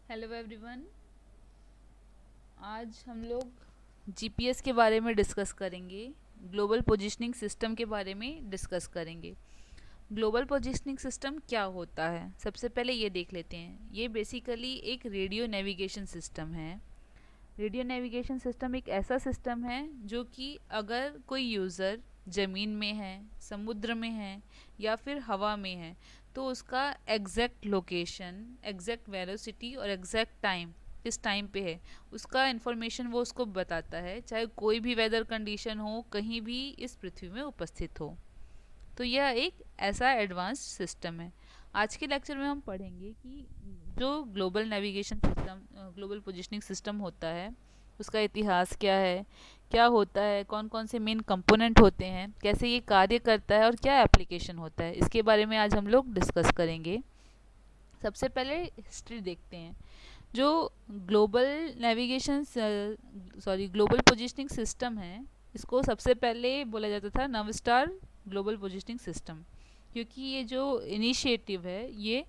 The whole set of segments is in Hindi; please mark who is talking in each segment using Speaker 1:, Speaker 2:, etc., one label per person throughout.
Speaker 1: Hello everyone. आज हम लोग जीपीएस के बारे में डिस्कस करेंगे। ग्लोबल पोजीशनिंग सिस्टम के बारे में डिस्कस करेंगे। ग्लोबल पोजीशनिंग सिस्टम क्या होता है, सबसे पहले ये देख लेते हैं। ये बेसिकली एक रेडियो नेविगेशन सिस्टम है। रेडियो नेविगेशन सिस्टम एक ऐसा सिस्टम है जो कि अगर कोई यूज़र ज़मीन में है, समुद्र में है या फिर हवा में है, तो उसका एग्जैक्ट लोकेशन, एग्जैक्ट वेलोसिटी और एग्जैक्ट टाइम, किस टाइम पे है, उसका इन्फॉर्मेशन वो उसको बताता है, चाहे कोई भी वेदर कंडीशन हो, कहीं भी इस पृथ्वी में उपस्थित हो। तो यह एक ऐसा एडवांस सिस्टम है। आज के लेक्चर में हम पढ़ेंगे कि जो global navigation system, global positioning system होता है, उसका इतिहास क्या है, क्या होता है, कौन कौन से मेन कंपोनेंट होते हैं, कैसे ये कार्य करता है और क्या एप्लीकेशन होता है, इसके बारे में आज हम लोग डिस्कस करेंगे। सबसे पहले हिस्ट्री देखते हैं। जो global navigation global positioning system है, इसको सबसे पहले बोला जाता था नवस्टार ग्लोबल पोजिशनिंग सिस्टम, क्योंकि ये जो इनिशिएटिव है ये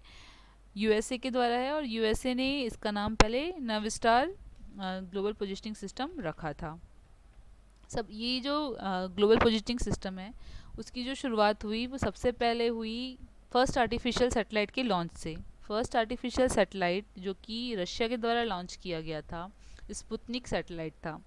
Speaker 1: यूएसए के द्वारा है और यूएसए ने इसका नाम पहले नवस्टार ग्लोबल पोजिशनिंग सिस्टम रखा था। सब ये जो ग्लोबल पोजिशनिंग सिस्टम है, उसकी जो शुरुआत हुई वो सबसे पहले हुई फर्स्ट आर्टिफिशियल सैटेलाइट के लॉन्च से। फर्स्ट आर्टिफिशियल सैटेलाइट जो कि रशिया के द्वारा लॉन्च किया गया था, स्पुतनिक सैटेलाइट था।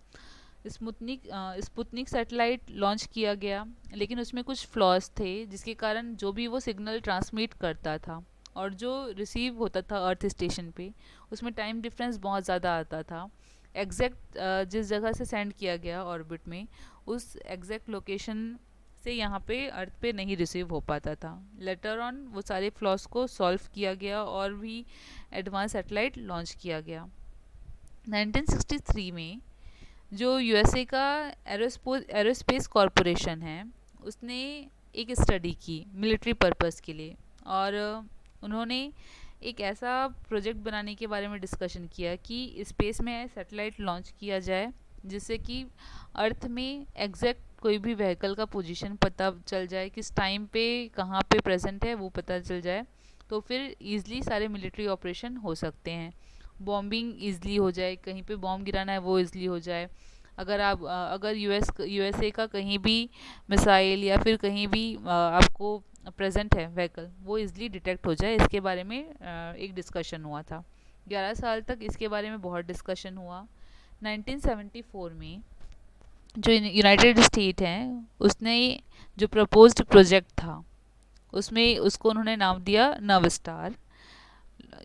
Speaker 1: स्पुतनिक सैटेलाइट लॉन्च किया गया, लेकिन उसमें कुछ फ्लॉज थे जिसके कारण जो भी वो सिग्नल ट्रांसमिट करता था और जो रिसीव होता था अर्थ स्टेशन पे, उसमें टाइम डिफरेंस बहुत ज़्यादा आता था। एग्जैक्ट जिस जगह से सेंड किया गया ऑर्बिट में, उस एग्जैक्ट लोकेशन से यहाँ पे अर्थ पे नहीं रिसीव हो पाता था। लेटर ऑन वो सारे फ्लॉस को सॉल्व किया गया और भी एडवांस सैटेलाइट लॉन्च किया गया। 1963 में जो यूएसए का एरोस्पेस कॉरपोरेशन है, उसने एक स्टडी की मिलिट्री पर्पस के लिए, और उन्होंने एक ऐसा प्रोजेक्ट बनाने के बारे में डिस्कशन किया कि स्पेस में सैटेलाइट लॉन्च किया जाए जिससे कि अर्थ में एग्जैक्ट कोई भी व्हीकल का पोजीशन पता चल जाए, किस टाइम पे कहाँ पे प्रेजेंट है वो पता चल जाए, तो फिर ईज़िली सारे मिलिट्री ऑपरेशन हो सकते हैं। बॉम्बिंग ईज़िली हो जाए, कहीं पे बॉम्ब गिराना है वो ईज़िली हो जाए। अगर यूएसए का कहीं भी मिसाइल या फिर कहीं भी आपको प्रेजेंट है व्हीकल, वो इज़िली डिटेक्ट हो जाए, इसके बारे में एक डिस्कशन हुआ था। 11 साल तक इसके बारे में बहुत डिस्कशन हुआ। 1974 में जो यूनाइटेड स्टेट हैं, उसने जो प्रपोज्ड प्रोजेक्ट था उसमें उसको उन्होंने नाम दिया नवस्टार।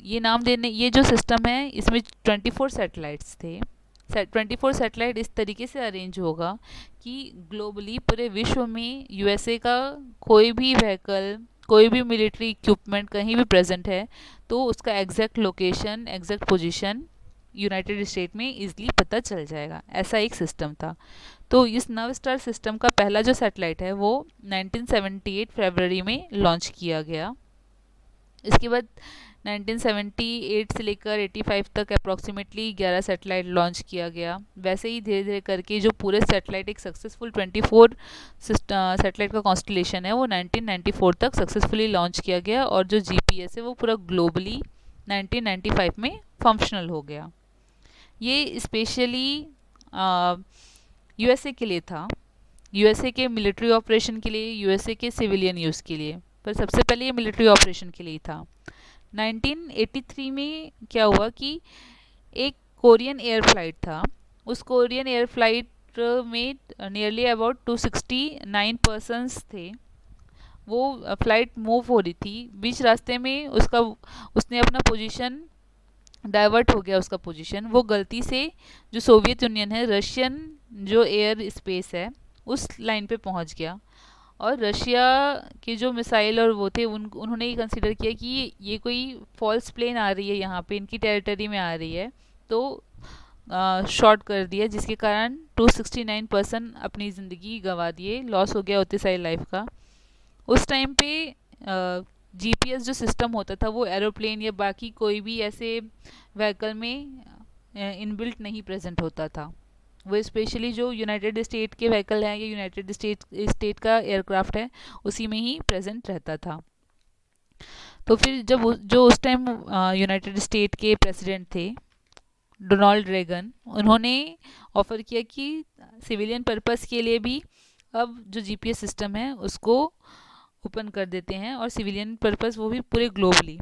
Speaker 1: ये जो सिस्टम है, इसमें 24 सैटेलाइट्स थे। 24 सैटेलाइट इस तरीके से अरेंज होगा कि ग्लोबली पूरे विश्व में यूएसए का कोई भी व्हीकल, कोई भी मिलिट्री इक्विपमेंट कहीं भी प्रेजेंट है, तो उसका exact location, exact position United state में इजीली पता चल जाएगा। ऐसा एक सिस्टम था। तो इस नव स्टार सिस्टम का पहला जो सैटेलाइट है वो 1978 फरवरी में लॉन्च किया गया। इसके बाद 1978 से लेकर 85 तक अप्रॉक्सीमेटली 11 सैटेलाइट लॉन्च किया गया। वैसे ही धीरे धीरे करके जो पूरे सैटेलाइट एक सक्सेसफुल 24 सैटेलाइट का कॉन्स्टलेशन है वो 1994 तक सक्सेसफुली लॉन्च किया गया, और जो जीपीएस है वो पूरा ग्लोबली 1995 में फंक्शनल हो गया। ये स्पेशली यूएसए के लिए था, यूएसए के मिलिट्री ऑपरेशन के लिए, यूएसए के सिविलियन यूज़ के लिए, पर सबसे पहले ये मिलिट्री ऑपरेशन के लिए था। 1983 में क्या हुआ कि एक कोरियन एयर फ्लाइट था। उस कोरियन एयर फ्लाइट में नियरली अबाउट 269 पर्सन्स थे। वो फ्लाइट मूव हो रही थी, बीच रास्ते में उसने अपना पोजीशन डाइवर्ट हो गया। उसका पोजीशन वो गलती से जो सोवियत यूनियन है, रशियन जो एयर स्पेस है, उस लाइन पे पहुंच गया। और रशिया के जो मिसाइल और वो थे, उन्होंने ये कंसिडर किया कि ये कोई फॉल्स प्लेन आ रही है, यहाँ पे इनकी टेरिटरी में आ रही है, तो शॉर्ट कर दिया, जिसके कारण 269 पर्सन अपनी ज़िंदगी गंवा दिए, लॉस हो गया उतनी सारी लाइफ का। उस टाइम पे जीपीएस जो सिस्टम होता था वो एरोप्लेन या बाकी कोई भी ऐसे व्हीकल में इनबिल्ट नहीं प्रेजेंट होता था। वो स्पेशली जो यूनाइटेड स्टेट के व्हीकल हैं या यूनाइटेड स्टेट का एयरक्राफ्ट है, उसी में ही प्रेजेंट रहता था। तो फिर जब जो उस टाइम यूनाइटेड स्टेट के प्रेसिडेंट थे डोनाल्ड रेगन, उन्होंने ऑफ़र किया कि सिविलियन पर्पस के लिए भी अब जो जीपीएस सिस्टम है उसको ओपन कर देते हैं, और सिविलियन पर्पस वो भी पूरे ग्लोबली।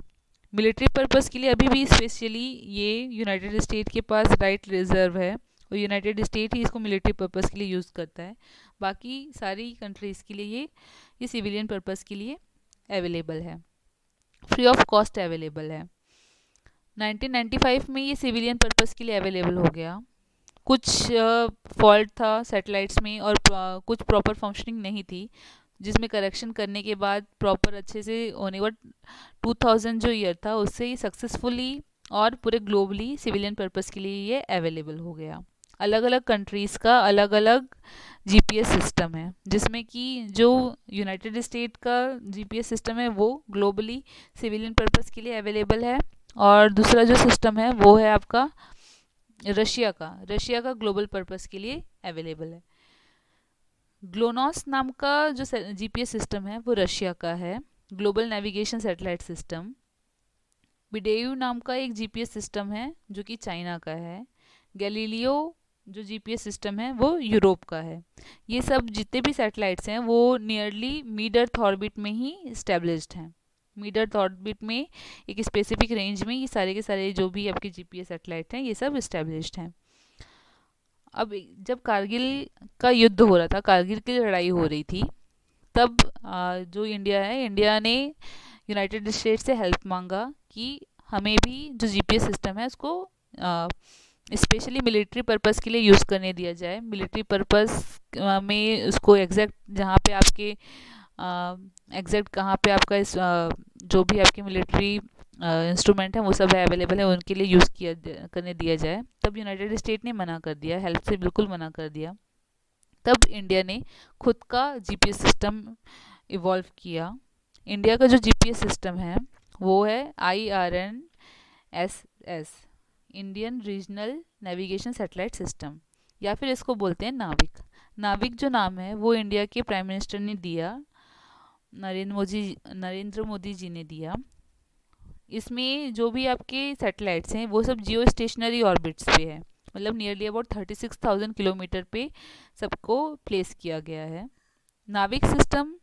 Speaker 1: मिलिट्री पर्पस के लिए अभी भी स्पेशली ये यूनाइटेड स्टेट के पास राइट रिजर्व है, और यूनाइटेड स्टेट ही इसको मिलिट्री पर्पस के लिए यूज़ करता है। बाकी सारी कंट्रीज़ के लिए ये सिविलियन पर्पस के लिए अवेलेबल है, फ्री ऑफ कॉस्ट अवेलेबल है। 1995 में ये सिविलियन पर्पस के लिए अवेलेबल हो गया। कुछ फॉल्ट था सैटेलाइट्स में, और कुछ प्रॉपर फंक्शनिंग नहीं थी, जिसमें करेक्शन करने के बाद प्रॉपर अच्छे से होने के बाद 2000 जो ईयर था उससे ही सक्सेसफुली और पूरे ग्लोबली सिविलियन पर्पस के लिए ये अवेलेबल हो गया। अलग अलग कंट्रीज़ का अलग अलग जीपीएस सिस्टम है, जिसमें कि जो यूनाइटेड स्टेट का जीपीएस सिस्टम है वो ग्लोबली सिविलियन पर्पस के लिए अवेलेबल है, और दूसरा जो सिस्टम है वो है आपका रशिया का ग्लोबल पर्पस के लिए अवेलेबल है। ग्लोनॉस नाम का जो जीपीएस सिस्टम है वो रशिया का है, ग्लोबल नेविगेशन सैटेलाइट सिस्टम। बिडेयू नाम का एक जीपीएस सिस्टम है जो कि चाइना का है। गैलीलियो जो जीपीएस सिस्टम है वो यूरोप का है। ये सब जितने भी सैटेलाइट्स हैं वो नियरली मिड अर्थ ऑर्बिट में ही इस्टेब्लिश्ड हैं। मिड अर्थ ऑर्बिट में एक स्पेसिफिक रेंज में ये सारे के सारे जो भी आपके जीपीएस सैटेलाइट हैं ये सब इस्टेब्लिश्ड हैं। अब जब कारगिल का युद्ध हो रहा था, कारगिल की लड़ाई हो रही थी, तब जो इंडिया है, इंडिया ने यूनाइटेड स्टेट्स से हेल्प मांगा कि हमें भी जो जीपीएस सिस्टम है उसको स्पेशली मिलिट्री पर्पस के लिए यूज़ करने दिया जाए। मिलिट्री पर्पस में उसको एग्जैक्ट जहाँ पे आपके एग्जैक्ट कहाँ पे आपका जो भी आपके मिलिट्री इंस्ट्रूमेंट हैं वो सब है अवेलेबल है, उनके लिए यूज़ करने दिया जाए। तब यूनाइटेड स्टेट ने मना कर दिया, हेल्प से बिल्कुल मना कर दिया। तब इंडिया ने खुद का जीपीएस सिस्टम इवॉल्व किया। इंडिया का जो जीपीएस सिस्टम है वो है IRNSS, Indian regional navigation satellite system, या फिर इसको बोलते हैं नाविक। नाविक जो नाम है वो इंडिया के प्राइम मिनिस्टर ने दिया, नरेंद्र मोदी जी ने दिया। इसमें जो भी आपके सैटेलाइट्स हैं वो सब जियो स्टेशनरी ऑर्बिट्स पे है, मतलब नियरली अबाउट 36,000 किलोमीटर पे सबको प्लेस किया गया है। नाविक सिस्टम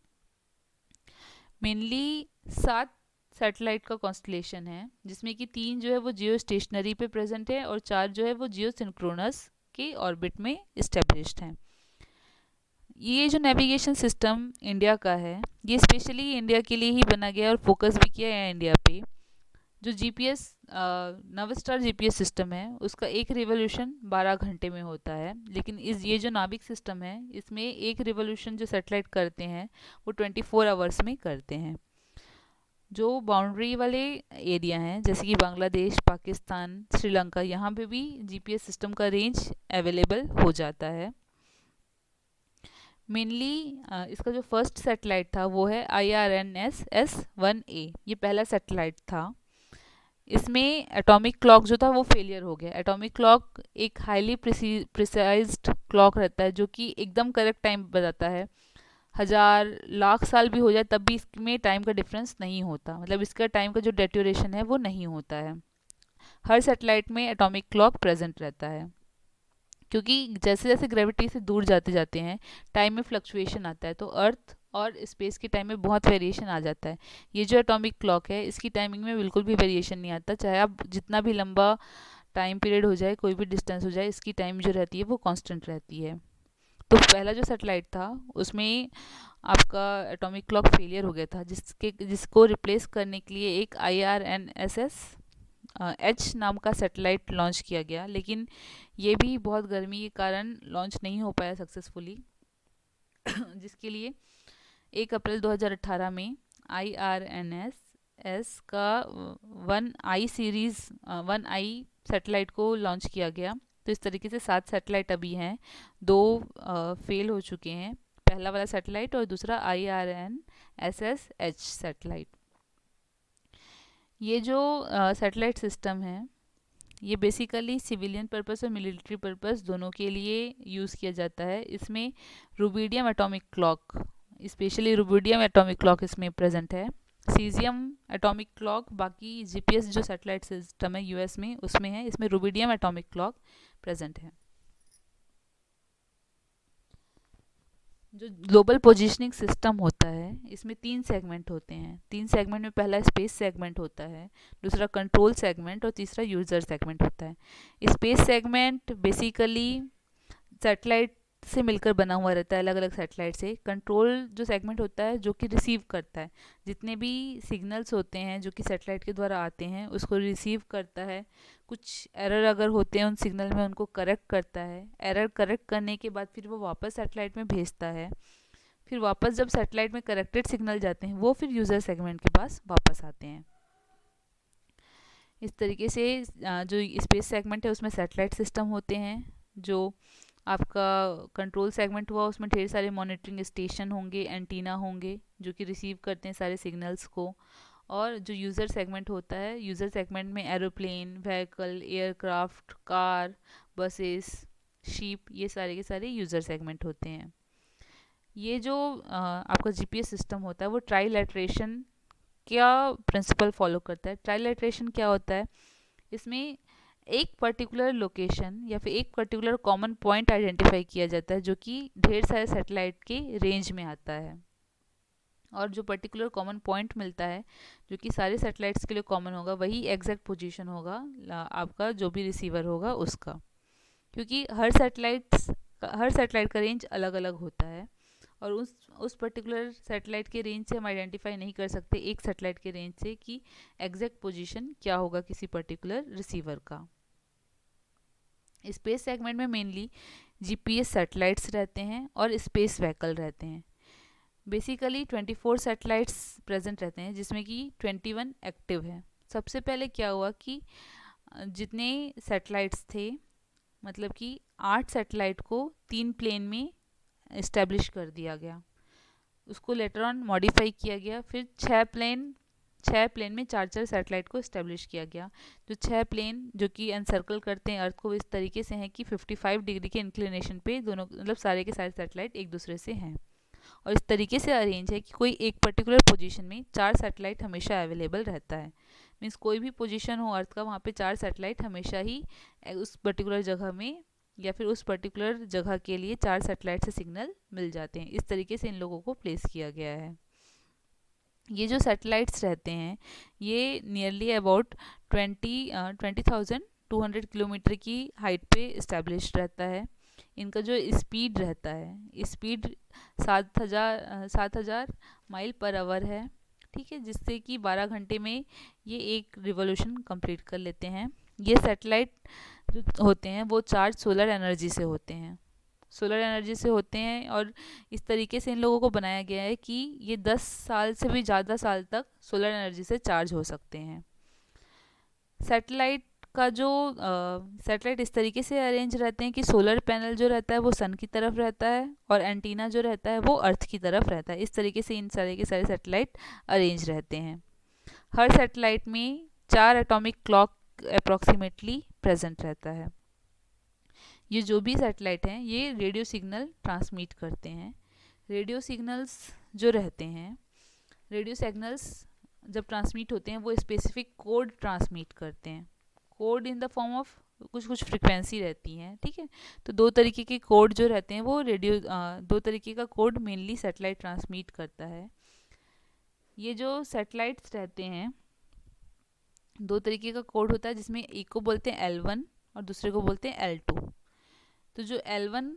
Speaker 1: मेनली 7 सैटेलाइट का कॉन्स्टलेशन है, जिसमें कि 3 जो है वो जियो स्टेशनरी पे प्रेजेंट है, और 4 जो है वो जियो सिंक्रोनस के ऑर्बिट में इस्टेब्लिश्ड हैं। ये जो नेविगेशन सिस्टम इंडिया का है ये स्पेशली इंडिया के लिए ही बना गया और फोकस भी किया है इंडिया पे। जो जीपीएस नवस्टार जीपीएस सिस्टम है उसका एक रिवोल्यूशन 12 घंटे में होता है, लेकिन ये जो नाविक सिस्टम है इसमें एक रिवोल्यूशन जो सैटेलाइट करते हैं वो 24 आवर्स में करते हैं। जो बाउंड्री वाले एरिया हैं जैसे कि बांग्लादेश, पाकिस्तान, श्रीलंका, यहाँ पे भी जीपीएस सिस्टम का रेंज अवेलेबल हो जाता है। मेनली इसका जो फर्स्ट सैटेलाइट था वो है IRNSS-1A, ये पहला सैटेलाइट था। इसमें एटॉमिक क्लॉक जो था वो फेलियर हो गया। एटॉमिक क्लॉक एक हाईली प्रिसाइज्ड क्लॉक रहता है जो कि एकदम करेक्ट टाइम बताता है। 1000 लाख साल भी हो जाए तब भी इसमें टाइम का डिफरेंस नहीं होता, मतलब इसका टाइम का जो डेट्यूरेशन है वो नहीं होता है। हर सैटेलाइट में एटॉमिक क्लॉक प्रेजेंट रहता है, क्योंकि जैसे जैसे ग्रेविटी से दूर जाते जाते हैं टाइम में फ्लक्चुएशन आता है, तो अर्थ और स्पेस के टाइम में बहुत वेरिएशन आ जाता है। ये जो एटॉमिक क्लॉक है इसकी टाइमिंग में बिल्कुल भी वेरिएशन नहीं आता, चाहे आप जितना भी लंबा टाइम पीरियड हो जाए, कोई भी डिस्टेंस हो जाए, इसकी टाइम जो रहती है वो कांस्टेंट रहती है। तो पहला जो सैटेलाइट था उसमें आपका एटॉमिक क्लॉक फेलियर हो गया था, जिसको रिप्लेस करने के लिए एक IRNSS H नाम का सैटेलाइट लॉन्च किया गया, लेकिन ये भी बहुत गर्मी के कारण लॉन्च नहीं हो पाया सक्सेसफुली जिसके लिए 1 अप्रैल 2018 में IRNSS का 1I सीरीज़ 1I सैटेलाइट को लॉन्च किया गया। तो इस तरीके से 7 सैटेलाइट अभी हैं, 2 फेल हो चुके हैं, पहला वाला सैटेलाइट और दूसरा IRNSS H सैटेलाइट। ये जो सैटेलाइट सिस्टम है ये बेसिकली सिविलियन पर्पस और मिलिट्री पर्पस दोनों के लिए यूज़ किया जाता है। इसमें rubidium atomic clock, specially rubidium atomic clock इसमें प्रेजेंट है। सीजियम एटॉमिक क्लॉक, बाकी जीपीएस जो सैटेलाइट सिस्टम है यूएस में उसमें है, इसमें रुबिडियम एटॉमिक क्लॉक प्रेजेंट है। जो ग्लोबल पोजीशनिंग सिस्टम होता है इसमें 3 सेगमेंट होते हैं। 3 सेगमेंट में पहला स्पेस सेगमेंट होता है, दूसरा कंट्रोल सेगमेंट और तीसरा यूजर सेगमेंट होता है। स्पेस सेगमेंट बेसिकली सैटेलाइट से मिलकर बना हुआ रहता है, अलग अलग सैटेलाइट से। कंट्रोल जो सेगमेंट होता है जो कि रिसीव करता है, जितने भी सिग्नल्स होते हैं जो कि सैटेलाइट के द्वारा आते हैं उसको रिसीव करता है। कुछ एरर अगर होते हैं उन सिग्नल में उनको करेक्ट करता है। एरर करेक्ट करने के बाद फिर वो वापस सैटेलाइट में भेजता है। फिर वापस जब सैटेलाइट में करेक्टेड सिग्नल जाते हैं वो फिर यूज़र सेगमेंट के पास वापस आते हैं। इस तरीके से जो स्पेस सेगमेंट है उसमें सैटेलाइट सिस्टम होते हैं। जो आपका कंट्रोल सेगमेंट हुआ उसमें ढेर सारे मॉनिटरिंग स्टेशन होंगे, एंटीना होंगे जो कि रिसीव करते हैं सारे सिग्नल्स को। और जो यूज़र सेगमेंट होता है, यूज़र सेगमेंट में aeroplane, vehicle, aircraft, car, buses, sheep, ये सारे के सारे यूज़र सेगमेंट होते हैं। ये जो आपका जीपीएस सिस्टम होता है वो ट्राइलेटरेशन क्या प्रिंसिपल फॉलो करता है। ट्राइलेटरेशन क्या होता है, इसमें एक पर्टिकुलर लोकेशन या फिर एक पर्टिकुलर कॉमन पॉइंट आइडेंटिफाई किया जाता है जो कि ढेर सारे सैटेलाइट के रेंज में आता है। और जो पर्टिकुलर कॉमन पॉइंट मिलता है जो कि सारे सैटेलाइट्स के लिए कॉमन होगा, वही एग्जैक्ट पोजीशन होगा आपका जो भी रिसीवर होगा उसका। क्योंकि हर सैटेलाइट का रेंज अलग अलग होता है और उस पर्टिकुलर सैटेलाइट के रेंज से हम आइडेंटिफाई नहीं कर सकते एक सैटेलाइट के रेंज से कि एग्जैक्ट पोजीशन क्या होगा किसी पर्टिकुलर रिसीवर का। स्पेस सेगमेंट में मेनली जीपीएस सैटेलाइट्स रहते हैं और स्पेस व्हीकल रहते हैं। बेसिकली 24 सैटेलाइट्स प्रेजेंट रहते हैं जिसमें कि 21 एक्टिव है। सबसे पहले क्या हुआ कि जितने सैटेलाइट्स थे, मतलब कि 8 सैटेलाइट को 3 प्लेन में इस्टेब्लिश कर दिया गया, उसको लेटर ऑन मॉडिफाई किया गया। फिर 6 प्लेन में 4 सैटेलाइट को इस्टेब्लिश किया गया। जो 6 प्लेन जो कि एनसर्कल करते हैं अर्थ को इस तरीके से हैं कि 55 डिग्री के इंक्लिनेशन पे दोनों, मतलब सारे के सारे सैटेलाइट एक दूसरे से हैं। और इस तरीके से अरेंज है कि कोई एक पर्टिकुलर पोजीशन में 4 सैटेलाइट हमेशा अवेलेबल रहता है। मीन्स कोई भी पोजीशन हो अर्थ का, वहाँ पे 4 सैटेलाइट हमेशा ही उस पर्टिकुलर जगह में या फिर उस पर्टिकुलर जगह के लिए 4 सैटेलाइट से सिग्नल मिल जाते हैं। इस तरीके से इन लोगों को प्लेस किया गया है। ये जो सैटेलाइट्स रहते हैं ये नियरली अबाउट 20,200 किलोमीटर की हाइट पे इस्टेब्लिश रहता है। इनका जो स्पीड रहता है, स्पीड 7,000 माइल पर आवर है, ठीक है, जिससे कि 12 घंटे में ये एक रिवॉल्यूशन कंप्लीट कर लेते हैं। ये सैटेलाइट जो होते हैं वो चार्ज सोलर एनर्जी से होते हैं, और इस तरीके से इन लोगों को बनाया गया है कि ये 10 साल से भी ज़्यादा साल तक सोलर एनर्जी से चार्ज हो सकते हैं। सैटेलाइट का जो सैटेलाइट इस तरीके से अरेंज रहते हैं कि सोलर पैनल जो रहता है वो सन की तरफ रहता है और एंटीना जो रहता है वो अर्थ की तरफ रहता है। इस तरीके से इन सारे के सारे सैटेलाइट अरेंज रहते हैं। हर सैटेलाइट में 4 एटॉमिक क्लॉक अप्रॉक्सीमेटली प्रेजेंट रहता है। ये जो भी सैटेलाइट हैं ये रेडियो सिग्नल ट्रांसमिट करते हैं। रेडियो सिग्नल्स जो रहते हैं, रेडियो सिग्नल्स जब ट्रांसमिट होते हैं वो स्पेसिफिक कोड ट्रांसमिट करते हैं। Code in the form of कुछ फ्रिक्वेंसी रहती हैं, ठीक है। तो 2 तरीके के कोड जो रहते हैं वो 2 तरीके का कोड मेनली सैटेलाइट ट्रांसमिट करता है। ये जो सैटेलाइट्स रहते हैं 2 तरीके का कोड होता है, जिसमें एक को बोलते हैं L1 और दूसरे को बोलते हैं L2। तो जो L1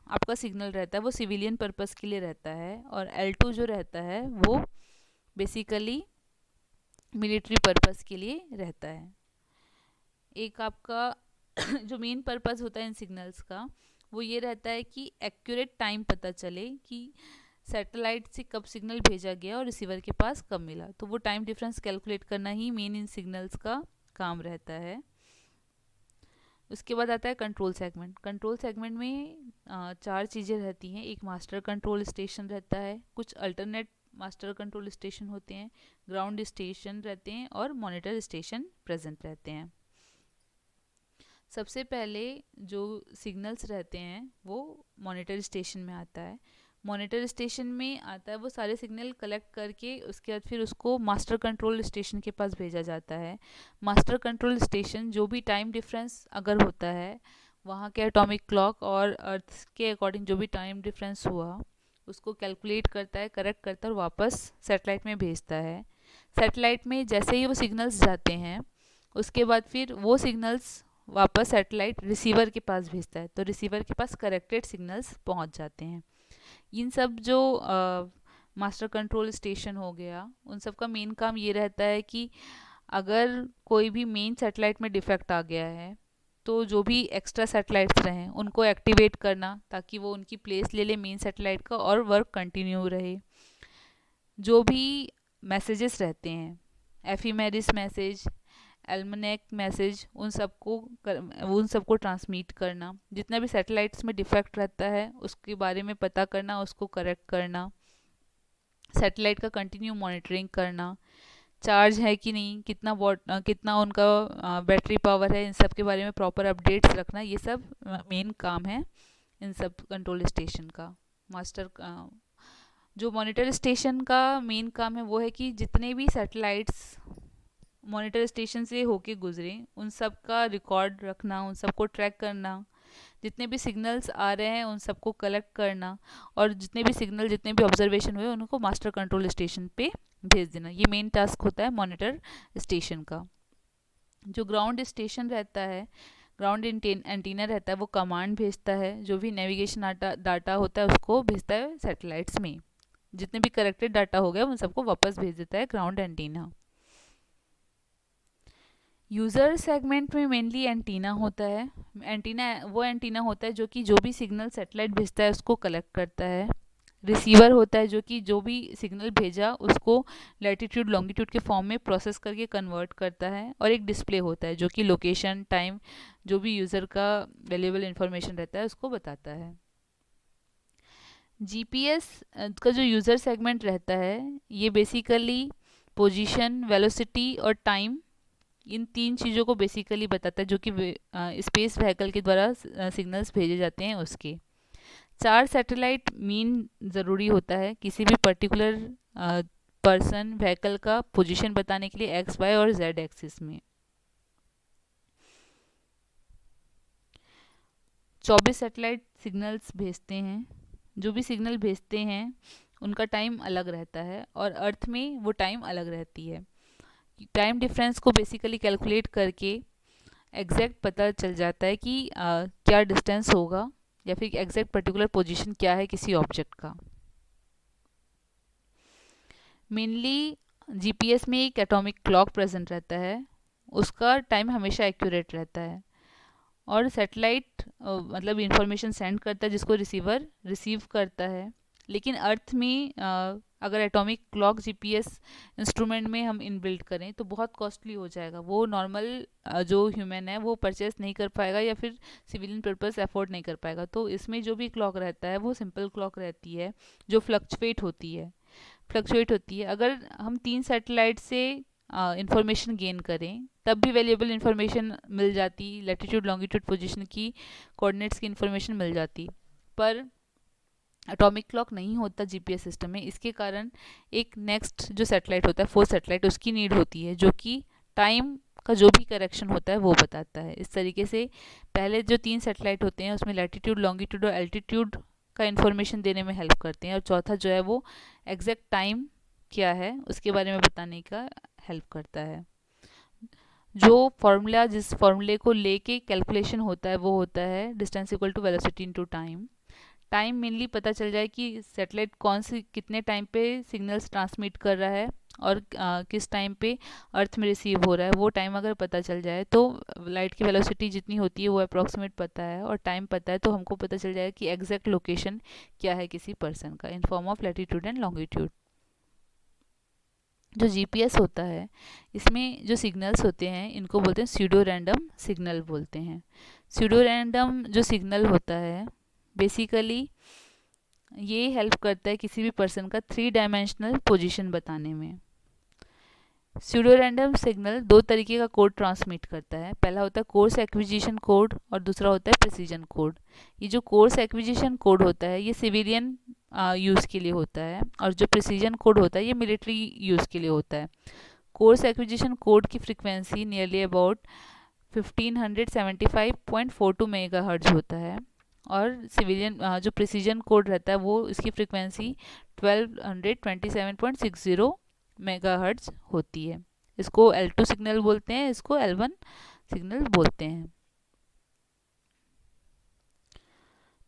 Speaker 1: आपका सिग्नल रहता है वो सिविलियन पर्पस के लिए रहता है और L2 जो रहता है वो बेसिकली मिलिट्री पर्पस के लिए रहता है। एक आपका जो मेन पर्पस होता है इन सिग्नल्स का वो ये रहता है कि एक्यूरेट टाइम पता चले कि सैटेलाइट से कब सिग्नल भेजा गया और रिसीवर के पास कब मिला। तो वो टाइम डिफरेंस कैलकुलेट करना ही मेन इन सिग्नल्स का काम रहता है। उसके बाद आता है कंट्रोल सेगमेंट। कंट्रोल सेगमेंट में 4 चीज़ें रहती हैं। एक मास्टर कंट्रोल स्टेशन रहता है, कुछ अल्टरनेट मास्टर कंट्रोल स्टेशन होते हैं, ग्राउंड स्टेशन रहते हैं और मॉनिटर स्टेशन प्रेजेंट रहते हैं। सबसे पहले जो सिग्नल्स रहते हैं वो मॉनिटर स्टेशन में आता है। मॉनिटर स्टेशन में आता है, वो सारे सिग्नल कलेक्ट करके उसके बाद फिर उसको मास्टर कंट्रोल स्टेशन के पास भेजा जाता है। मास्टर कंट्रोल स्टेशन जो भी टाइम डिफरेंस अगर होता है वहाँ के एटॉमिक क्लॉक और अर्थ के अकॉर्डिंग जो भी टाइम डिफरेंस हुआ उसको कैलकुलेट करता है, करेक्ट करता है और वापस सैटेलाइट में भेजता है। सैटेलाइट में जैसे ही वो सिग्नल्स जाते हैं उसके बाद फिर वो सिग्नल्स वापस सैटेलाइट रिसीवर के पास भेजता है, तो रिसीवर के पास करेक्टेड सिग्नल्स पहुंच जाते हैं। इन सब जो मास्टर कंट्रोल स्टेशन हो गया, उन सब का मेन काम ये रहता है कि अगर कोई भी मेन सैटेलाइट में डिफेक्ट आ गया है तो जो भी एक्स्ट्रा सैटेलाइट्स रहें उनको एक्टिवेट करना ताकि वो उनकी प्लेस ले ले मेन सैटेलाइट का और वर्क कंटिन्यू रहे। जो भी मैसेजेस रहते हैं, एफीमेरिस मैसेज, एल्मनेक मैसेज, उन सबको ट्रांसमिट करना, जितना भी सैटेलाइट्स में डिफेक्ट रहता है उसके बारे में पता करना, उसको करेक्ट करना, सैटेलाइट का कंटिन्यू मॉनिटरिंग करना, चार्ज है कि नहीं, कितना उनका बैटरी पावर है, इन सब के बारे में प्रॉपर अपडेट्स रखना, ये सब मेन काम है इन सब कंट्रोल स्टेशन का। मास्टर जो मॉनिटर स्टेशन का मेन काम है वो है कि जितने भी सैटेलाइट्स मॉनिटर स्टेशन से होके गुजरे उन सब का रिकॉर्ड रखना, उन सबको ट्रैक करना, जितने भी सिग्नल्स आ रहे हैं उन सबको कलेक्ट करना और जितने भी ऑब्जर्वेशन हुए उनको मास्टर कंट्रोल स्टेशन पे भेज देना। ये मेन टास्क होता है मॉनिटर स्टेशन का। जो ग्राउंड स्टेशन रहता है, ग्राउंड एंटीना रहता है, वो कमांड भेजता है, जो भी नेविगेशन डाटा होता है उसको भेजता है सैटेलाइट्स में, जितने भी करेक्टेड डाटा हो गया उन सबको वापस भेज देता है ग्राउंड एंटीना। यूज़र सेगमेंट में मेनली एंटीना होता है। एंटीना होता है जो भी सिग्नल सैटेलाइट भेजता है उसको कलेक्ट करता है। रिसीवर होता है जो कि जो भी सिग्नल भेजा उसको लैटिट्यूड लॉन्गिट्यूड के फॉर्म में प्रोसेस करके कन्वर्ट करता है। और एक डिस्प्ले होता है जो कि लोकेशन, टाइम, जो भी यूज़र का वैल्यूएबल इंफॉर्मेशन रहता है उसको बताता है। जीपीएस का जो यूज़र सेगमेंट रहता है ये बेसिकली पोजीशन, वेलोसिटी और टाइम, इन 3 चीज़ों को बेसिकली बताता है जो कि स्पेस व्हीकल के द्वारा सिग्नल्स भेजे जाते हैं उसके। 4 सैटेलाइट मीन ज़रूरी होता है किसी भी पर्टिकुलर पर्सन व्हीकल का पोजीशन बताने के लिए एक्स, वाई और जेड एक्सिस में। 24 सैटेलाइट सिग्नल्स भेजते हैं। जो भी सिग्नल भेजते हैं उनका टाइम अलग रहता है और अर्थ में वो टाइम अलग रहती है। टाइम डिफरेंस को बेसिकली कैलकुलेट करके एग्जैक्ट पता चल जाता है कि क्या डिस्टेंस होगा या फिर एग्जैक्ट पर्टिकुलर पोजीशन क्या है किसी ऑब्जेक्ट का। मेनली जीपीएस में एक एटॉमिक क्लॉक प्रेजेंट रहता है, उसका टाइम हमेशा एक्यूरेट रहता है। और सैटेलाइट मतलब इंफॉर्मेशन सेंड करता है जिसको रिसीवर रिसीव करता है। लेकिन अर्थ में अगर एटॉमिक क्लॉक जीपीएस इंस्ट्रूमेंट में हम इनबिल्ट करें तो बहुत कॉस्टली हो जाएगा, वो नॉर्मल जो ह्यूमन है वो परचेस नहीं कर पाएगा या फिर सिविलियन पर्पस अफोर्ड नहीं कर पाएगा। तो इसमें जो भी क्लॉक रहता है वो सिंपल क्लॉक रहती है जो फ्लक्चुएट होती है। अगर हम 3 सैटेलाइट से इंफॉर्मेशन गेन करें तब भी वैल्यूएबल इंफॉर्मेशन मिल जाती, लैटिट्यूड लॉन्गिट्यूड पोजीशन की कोऑर्डिनेट्स की इंफॉर्मेशन मिल जाती, पर एटॉमिक क्लॉक नहीं होता जीपीएस सिस्टम में। इसके कारण एक नेक्स्ट जो सैटेलाइट होता है, 4th सैटेलाइट, उसकी नीड होती है जो कि टाइम का जो भी करेक्शन होता है वो बताता है। इस तरीके से पहले जो 3 सैटेलाइट होते हैं उसमें लैटिट्यूड, लॉन्गिट्यूड और एल्टीट्यूड का इन्फॉर्मेशन देने में हेल्प करते हैं और चौथा जो है वो एग्जैक्ट टाइम क्या है उसके बारे में बताने का हेल्प करता है। जिस फॉर्मूले को लेके कैलकुलेशन होता है वो होता है distance equal to velocity into time. Time mainly पता चल जाए कि सैटेलाइट कितने टाइम पे सिग्नल्स ट्रांसमिट कर रहा है और किस टाइम पे अर्थ में रिसीव हो रहा है। वो टाइम अगर पता चल जाए तो लाइट की वेलोसिटी जितनी होती है वो अप्रॉक्सीमेट पता है और टाइम पता है तो हमको पता चल जाएगा कि एग्जैक्ट लोकेशन क्या है किसी पर्सन का in form of latitude and longitude. जो जीपीएस होता है इसमें जो सिग्नल्स होते हैं इनको बोलते हैं स्यूडो रैंडम सिग्नल बोलते हैं। स्यूडो रैंडम जो सिग्नल होता है बेसिकली ये हेल्प करता है किसी भी पर्सन का 3 डायमेंशनल पोजीशन बताने में। स्यूडो रैंडम सिग्नल 2 तरीके का कोड ट्रांसमिट करता है। पहला होता है कोर्स एक्विजिशन कोड और दूसरा होता है प्रिसीजन कोड। ये जो कोर्स एक्विजिशन कोड होता है ये सिविलियन यूज़ के लिए होता है, और जो प्रिसीजन कोड होता है ये मिलिट्री यूज़ के लिए होता है। कोर्स एक्विजिशन कोड की फ्रिक्वेंसी नियरली अबाउट 1575.42 मेगाहर्ट्ज होता है, और सिविलियन जो प्रिसीजन कोड रहता है वो इसकी फ्रिक्वेंसी 1227.60 मेगाहर्ट्ज होती है। इसको L2 सिग्नल बोलते हैं, इसको L1 सिग्नल बोलते हैं।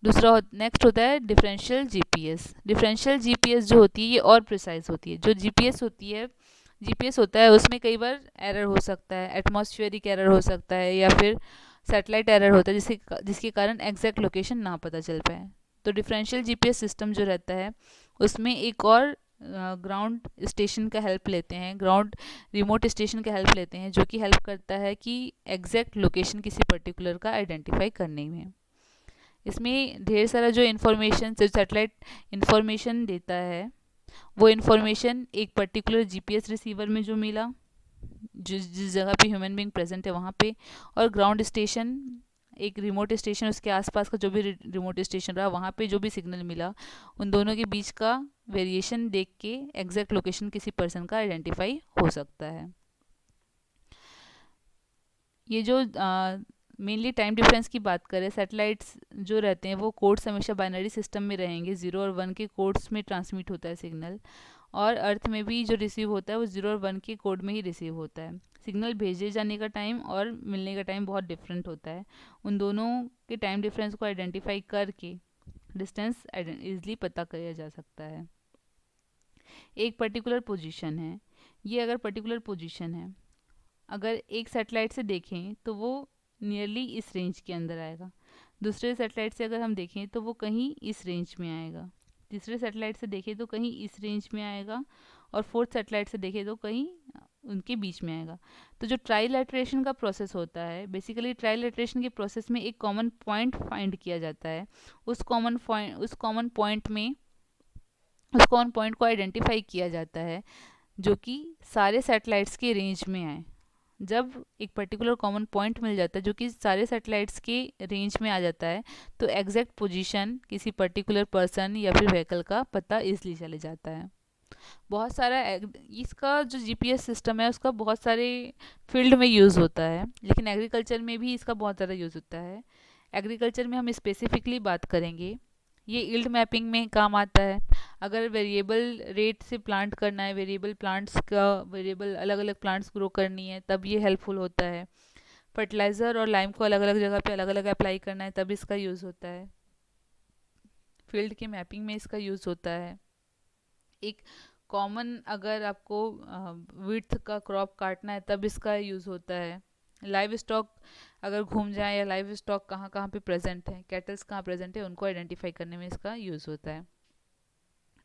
Speaker 1: दूसरा नेक्स्ट होता है डिफरेंशियल जीपीएस। डिफरेंशियल जीपीएस जो होती है ये और प्रिसाइज होती है। जो जीपीएस होता है उसमें कई बार एरर हो सकता है, एटमॉस्फेरिक एरर हो सकता है, या फिर सैटेलाइट एरर होता है जिसके कारण एग्जैक्ट लोकेशन ना पता चल पाए। तो डिफरेंशियल जीपीएस सिस्टम जो रहता है उसमें एक और ग्राउंड स्टेशन का हेल्प लेते हैं, ग्राउंड रिमोट स्टेशन का हेल्प लेते हैं, जो कि हेल्प करता है कि एग्जैक्ट लोकेशन किसी पर्टिकुलर का आइडेंटिफाई करने में। इसमें ढेर सारा जो इन्फॉर्मेशन, जो सैटेलाइट इन्फॉर्मेशन देता है, वो इन्फॉर्मेशन एक पर्टिकुलर जीपीएस रिसीवर में जो मिला, जिस जगह पे ह्यूमन बीइंग प्रेजेंट है वहाँ पे, और ग्राउंड स्टेशन, एक रिमोट स्टेशन, उसके आसपास का जो भी रिमोट स्टेशन रहा वहाँ पे जो भी सिग्नल मिला, उन दोनों के बीच का वेरिएशन देख के एग्जैक्ट लोकेशन किसी पर्सन का आइडेंटिफाई हो सकता है। ये जो मेनली टाइम डिफरेंस की बात करें, सैटेलाइट्स जो रहते हैं वो कोड्स हमेशा बाइनरी सिस्टम में रहेंगे, 0 और 1 के कोड्स में ट्रांसमिट होता है सिग्नल, और अर्थ में भी जो रिसीव होता है वो 0 और 1 के कोड में ही रिसीव होता है। सिग्नल भेजे जाने का टाइम और मिलने का टाइम बहुत डिफरेंट होता है। उन दोनों के टाइम डिफरेंस को आइडेंटिफाई करके डिस्टेंस ईजिली पता किया जा सकता है। एक पर्टिकुलर पोजीशन है, ये अगर पर्टिकुलर पोजीशन है, अगर एक सैटेलाइट से देखें तो वो नियरली इस रेंज के अंदर आएगा, दूसरे सैटेलाइट से अगर हम देखें तो वो कहीं इस रेंज में आएगा, तीसरे सैटेलाइट से देखें तो कहीं इस रेंज में आएगा, और फोर्थ सैटेलाइट से देखें तो कहीं उनके बीच में आएगा। तो जो ट्राइलेटरेशन का प्रोसेस होता है, बेसिकली ट्राइलेटरेशन के प्रोसेस में एक कॉमन पॉइंट फाइंड किया जाता है। उस कॉमन पॉइंट को आइडेंटिफाई किया जाता है जो कि सारे सैटेलाइट्स के रेंज में आए। जब एक पर्टिकुलर कॉमन पॉइंट मिल जाता है जो कि सारे सैटेलाइट्स के रेंज में आ जाता है, तो एग्जैक्ट पोजीशन किसी पर्टिकुलर पर्सन या फिर व्हीकल का पता ईजिली चले जाता है। बहुत सारा इसका जो जीपीएस सिस्टम है उसका बहुत सारे फील्ड में यूज़ होता है, लेकिन एग्रीकल्चर में भी इसका बहुत ज़्यादा यूज़ होता है। एग्रीकल्चर में हम स्पेसिफिकली बात करेंगे, ये यील्ड मैपिंग में काम आता है। अगर वेरिएबल रेट से प्लांट करना है, वेरिएबल अलग अलग प्लांट्स ग्रो करनी है, तब ये हेल्पफुल होता है। फर्टिलाइज़र और लाइम को अलग अलग जगह पे अलग अलग अप्लाई करना है, तब इसका यूज़ होता है। फील्ड के मैपिंग में इसका यूज़ होता है। एक कॉमन, अगर आपको विड्थ का क्रॉप काटना है तब इसका यूज़ होता है। लाइव स्टॉक अगर घूम जाए, या लाइव स्टॉक कहाँ कहाँ पे प्रेजेंट है, कैटल्स कहाँ प्रेजेंट है, उनको आइडेंटिफाई करने में इसका यूज़ होता है।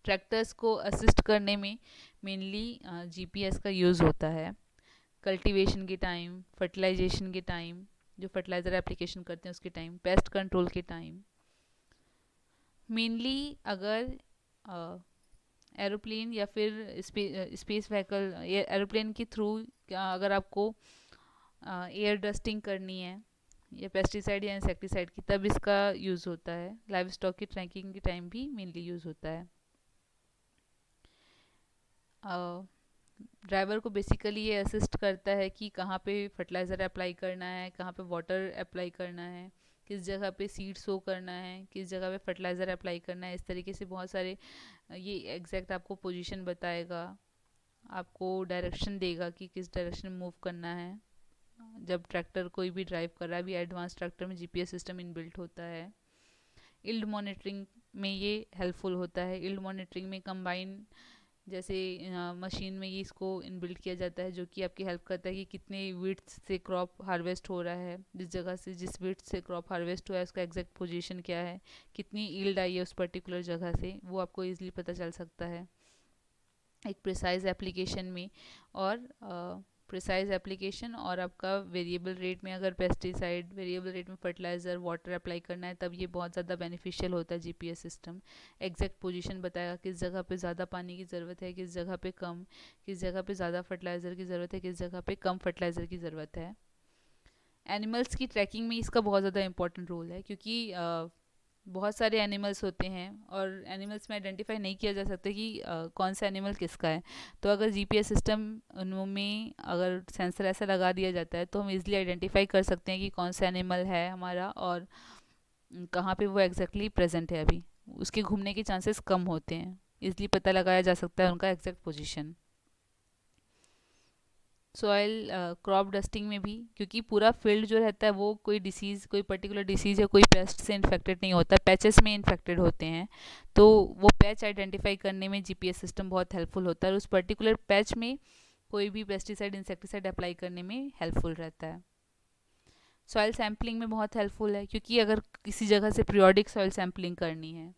Speaker 1: ट्रैक्टर्स को असिस्ट करने में मेनली जीपीएस का यूज़ होता है। कल्टीवेशन के टाइम, फर्टिलाइजेशन के टाइम, जो फर्टिलाइज़र एप्लीकेशन करते हैं उसके टाइम, पेस्ट कंट्रोल के टाइम। मेनली अगर एरोप्लेन या फिर स्पेस व्हीकल, एरोप्लेन के थ्रू अगर आपको एयर डस्टिंग करनी है, या पेस्टिसाइड या इंसेक्टिसाइड की, तब इसका यूज़ होता है। लाइव स्टॉक की ट्रैकिंग के टाइम भी मेनली यूज़ होता है। ड्राइवर को बेसिकली ये असिस्ट करता है कि कहाँ पे फर्टिलाइज़र अप्लाई करना है, कहाँ पे वाटर अप्लाई करना है, किस जगह पे सीड सो करना है, किस जगह पे फर्टिलाइज़र अप्लाई करना है। इस तरीके से बहुत सारे ये एग्जैक्ट आपको पोजीशन बताएगा, आपको डायरेक्शन देगा कि किस डायरेक्शन में मूव करना है। जब ट्रैक्टर कोई भी ड्राइव कर रहा है, अभी एडवांस ट्रैक्टर में जीपीएस सिस्टम इनबिल्ट होता है। यील्ड मॉनिटरिंग में ये हेल्पफुल होता है। यील्ड मॉनिटरिंग में कंबाइन जैसे मशीन में ये इसको इनबिल्ट किया जाता है, जो कि आपकी हेल्प करता है कि कितने विड्थ से क्रॉप हार्वेस्ट हो रहा है, जिस जगह से जिस विड्थ से क्रॉप हार्वेस्ट हुआ है उसका एग्जैक्ट पोजीशन क्या है, कितनी यील्ड आई है उस पर्टिकुलर जगह से, वो आपको ईजिली पता चल सकता है एक प्रिसाइज एप्लीकेशन में। और प्रिसाइज एप्लीकेशन और आपका वेरिएबल रेट में, अगर पेस्टिसाइड, वेरिएबल रेट में फर्टिलाइज़र, वाटर अप्लाई करना है, तब ये बहुत ज़्यादा बेनिफिशियल होता है। जीपीएस सिस्टम एग्जैक्ट पोजीशन बताएगा, किस जगह पे ज़्यादा पानी की ज़रूरत है, किस जगह पे कम, किस जगह पे ज़्यादा फर्टिलाइज़र की ज़रूरत है, किस जगह पे कम फर्टिलाइज़र की ज़रूरत है। एनिमल्स की ट्रैकिंग में इसका बहुत ज़्यादा इंपॉर्टेंट रोल है, क्योंकि बहुत सारे एनिमल्स होते हैं और एनिमल्स में आइडेंटिफाई नहीं किया जा सकता कि कौन सा एनिमल किसका है। तो अगर जीपीएस सिस्टम उनमें अगर सेंसर ऐसा लगा दिया जाता है तो हम इजीली आइडेंटिफाई कर सकते हैं कि कौन सा एनिमल है हमारा और कहाँ पे वो एग्जैक्टली प्रेजेंट है अभी। उसके घूमने के चांसेस कम होते हैं, इजीली पता लगाया जा सकता है उनका exact position. Soil crop dusting में भी, क्योंकि पूरा फील्ड जो रहता है वो कोई डिसीज़, कोई पर्टिकुलर डिसीज़ या कोई पेस्ट से इन्फेक्टेड नहीं होता, पैचेस में इन्फेक्टेड होते हैं। तो वो पैच आइडेंटिफाई करने में जीपीएस सिस्टम बहुत हेल्पफुल होता है और उस पर्टिकुलर पैच में कोई भी पेस्टिसाइड इंसेक्टिसाइड अप्लाई करने में हेल्पफुल रहता है। सॉइल सैम्पलिंग में बहुत हेल्पफुल है, क्योंकि अगर किसी जगह से पीरियोडिक सॉइल सैम्पलिंग करनी है,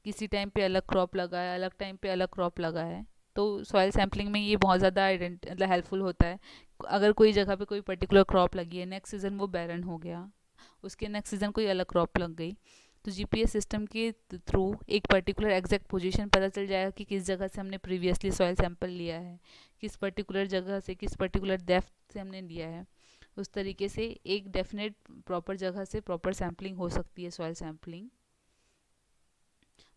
Speaker 1: किसी टाइम पे अलग क्रॉप लगा है, अलग टाइम पे अलग क्रॉप लगा है, तो सॉइल सैम्पलिंग में ये बहुत ज़्यादा मतलब हेल्पफुल होता है। अगर कोई जगह पे कोई पर्टिकुलर क्रॉप लगी है, नेक्स्ट सीज़न वो बैरन हो गया, उसके नेक्स्ट सीज़न कोई अलग क्रॉप लग गई, तो जीपीएस सिस्टम के थ्रू एक पर्टिकुलर एग्जैक्ट पोजीशन पता चल जाएगा कि किस जगह से हमने प्रीवियसली सॉइल सैंपल लिया है, किस पर्टिकुलर जगह से, किस पर्टिकुलर डेप्थ से हमने लिया है। उस तरीके से एक डेफिनेट प्रॉपर जगह से प्रॉपर सैम्पलिंग हो सकती है सॉइल सैम्पलिंग।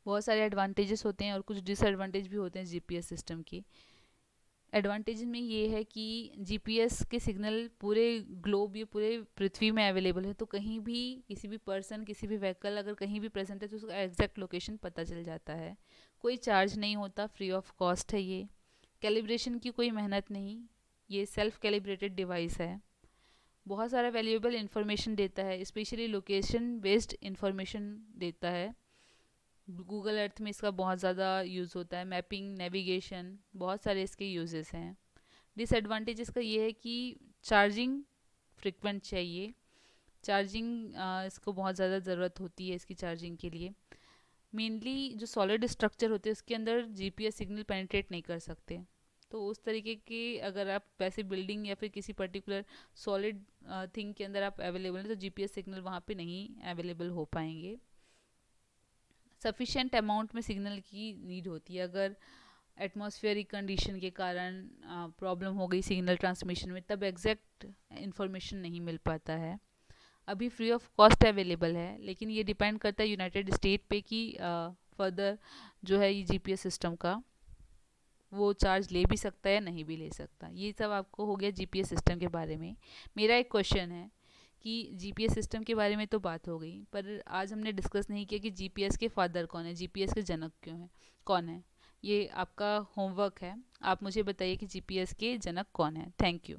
Speaker 1: बहुत सारे एडवांटेजेस होते हैं और कुछ डिसएडवांटेज भी होते हैं जीपीएस सिस्टम की। एडवांटेज में ये है कि जीपीएस के सिग्नल पूरे ग्लोब, ये पूरे पृथ्वी में अवेलेबल है, तो कहीं भी किसी भी पर्सन, किसी भी व्हीकल अगर कहीं भी प्रेजेंट है तो उसका एग्जैक्ट लोकेशन पता चल जाता है। कोई चार्ज नहीं होता, फ्री ऑफ कॉस्ट है ये। कैलिब्रेशन की कोई मेहनत नहीं, ये सेल्फ कैलिब्रेटेड डिवाइस है। बहुत सारा वैल्यूएबल इन्फॉर्मेशन देता है, स्पेशली लोकेशन बेस्ड इन्फॉर्मेशन देता है। गूगल अर्थ में इसका बहुत ज़्यादा यूज़ होता है, मैपिंग, नेविगेशन, बहुत सारे इसके यूजेस हैं। डिसएडवांटेज इसका ये है कि चार्जिंग फ्रिक्वेंट चाहिए, चार्जिंग इसको बहुत ज़्यादा ज़रूरत होती है इसकी चार्जिंग के लिए। मेनली जो सॉलिड स्ट्रक्चर होते हैं उसके अंदर जीपीएस सिग्नल पेनिट्रेट नहीं कर सकते, तो उस तरीके के अगर आप वैसे बिल्डिंग या फिर किसी पर्टिकुलर सॉलिड थिंग के अंदर आप अवेलेबल हैं तो जीपीएस सिग्नल वहाँ पे नहीं अवेलेबल हो पाएंगे। सफिशिएंट अमाउंट में सिग्नल की नीड होती है। अगर एटमॉस्फेरिक कंडीशन के कारण प्रॉब्लम हो गई सिग्नल ट्रांसमिशन में, तब एग्जैक्ट इंफॉर्मेशन नहीं मिल पाता है। अभी फ्री ऑफ कॉस्ट अवेलेबल है, लेकिन ये डिपेंड करता है यूनाइटेड स्टेट पे कि फर्दर जो है ये जीपीएस सिस्टम का वो चार्ज ले भी सकता है या नहीं भी ले सकता। ये सब आपको हो गया जीपीएस सिस्टम के बारे में। मेरा एक क्वेश्चन है कि जीपीएस सिस्टम के बारे में तो बात हो गई, पर आज हमने डिस्कस नहीं किया कि जीपीएस के फादर कौन है, जीपीएस के जनक क्यों है, कौन है। ये आपका होमवर्क है, आप मुझे बताइए कि जीपीएस के जनक कौन है। Thank you.